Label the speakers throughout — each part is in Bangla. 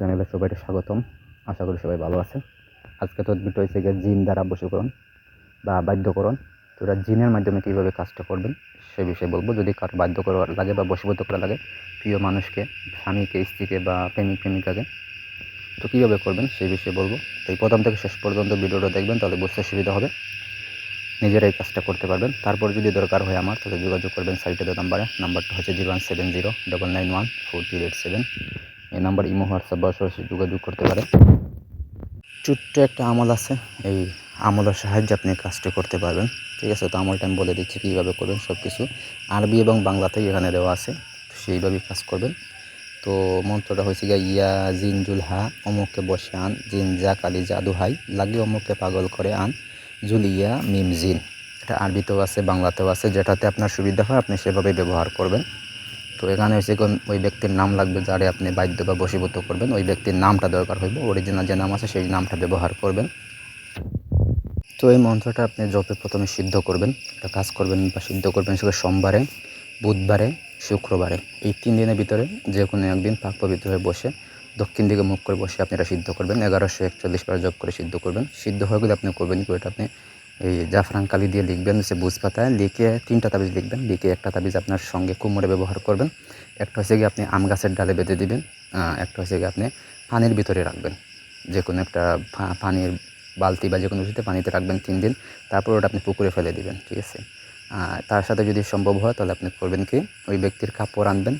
Speaker 1: চ্যানেলে সবাইকে স্বাগতম। আশা করি সবাই ভালো আছেন। আজকে তো ভিডিও হয়েছে গিয়ে জিন দ্বারা বশীকরণ বা বাধ্যকরণ। তো ওরা জিনের মাধ্যমে কীভাবে কাজটা করবেন সে বিষয়ে বলবো। যদি কারো বাধ্য করা লাগে বা বশীভূত করা লাগে প্রিয় মানুষকে, স্বামীকে, স্ত্রীকে বা প্রেমিক প্রেমিকাকে, তো কীভাবে করবেন সেই বিষয়ে বলবো। তো এই প্রথম থেকে শেষ পর্যন্ত ভিডিওটা দেখবেন, তাহলে বুঝতে সুবিধা হবে, নিজেরাই কাজটা করতে পারবেন। তারপর যদি দরকার হয় আমার, তাহলে যোগাযোগ করবেন সাইটে দেওয়া নাম্বারটা হচ্ছে 0170991438 এই নাম্বার ইমো, হোয়াটসঅ্যাপ বা সরাসরি যোগাযোগ করতে পারেন। ছোট্ট একটা আমল আছে, এই আমলের সাহায্যে আপনি কাজটি করতে পারবেন। ঠিক আছে, তো আমলটা আমি বলে দিচ্ছি কীভাবে করবেন। সব কিছু আরবি এবং বাংলাতেই এখানে দেওয়া আছে, তো সেইভাবেই কাজ করবেন। তো মন্ত্রটা হয়েছে গিয়া ইয়া জিন জুলহা অমুককে বসে আন, জিন যা কালি জাদু হাই লাগি অমুককে পাগল করে আন, জুলিয়া মিম জিন। এটা আরবিতেও আছে, বাংলাতেও আছে, যেটাতে আপনার সুবিধা হয় আপনি সেভাবেই ব্যবহার করবেন। তো এখানে হচ্ছে ওই ব্যক্তির নাম লাগবে যারে আপনি বাধ্য বা বশীভূত করবেন, ওই ব্যক্তির নামটা দরকার হইব। অরিজিনাল যে নাম আছে সেই নামটা ব্যবহার করবেন। তো এই মন্ত্রটা আপনি জপে প্রথমে সিদ্ধ করবেন, একটা কাজ করবেন বা সিদ্ধ করবেন সেটা সোমবারে, বুধবারে, শুক্রবারে, এই 3 দিনের ভিতরে যে কোনো একদিন পাক পবিত্র হয়ে বসে দক্ষিণ দিকে মুখ করে বসে আপনি এটা সিদ্ধ করবেন। 1141 বার জপ করে সিদ্ধ করবেন। সিদ্ধ হয়ে গেলে আপনি করবেন কি, ওইটা আপনি এই জাফরান কালি দিয়ে লিখবেন, সে বুঝ পাতায় লিখে 3টা তাবিজ লিখবেন। লিখে একটা তাবিজ আপনার সঙ্গে কোমরে ব্যবহার করবেন, একটা হচ্ছে গিয়ে আপনি আম গাছের ডালে বেঁধে দিবেন, একটা হচ্ছে গিয়ে আপনি পানির ভিতরে রাখবেন, যে কোনো একটা পানির বালতি বা যে কোনো কিছুতে পানিতে রাখবেন 3 দিন। তারপর ওটা আপনি পুকুরে ফেলে দিবেন। ঠিক আছে, তার সাথে যদি সম্ভব হয় তাহলে আপনি করবেন কি, ওই ব্যক্তির কাপড় আনবেন,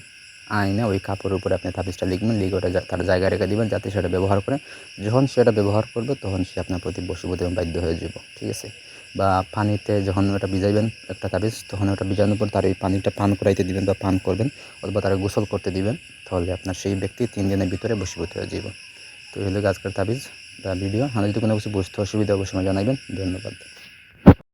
Speaker 1: আইনে ওই কাপড়ের উপরে আপনি তাবিজটা লিখবেন, লিখে ওটা তার জায়গায় রেখে দিবেন যাতে সেটা ব্যবহার করে। যখন সেটা ব্যবহার করবে তখন সে আপনার প্রতি বশীভূত এবং বাধ্য হয়ে যাব। ঠিক আছে, বা পানিতে যখন ওটা ভিজাইবেন একটা তাবিজ, তখন ওটা ভিজানোর পর তার এই পানিটা পান করাইতে দিবেন বা পান করবেন, অথবা তারা গোসল করতে দিবেন। তাহলে আপনার সেই ব্যক্তি 3 দিনের ভিতরে বশীভূত হয়ে যাব। তো এই হলো আজকের তাবিজ বা ভিডিও। যদি কোনো কিছু বুঝতে অসুবিধা অবশ্যই জানাবেন। ধন্যবাদ।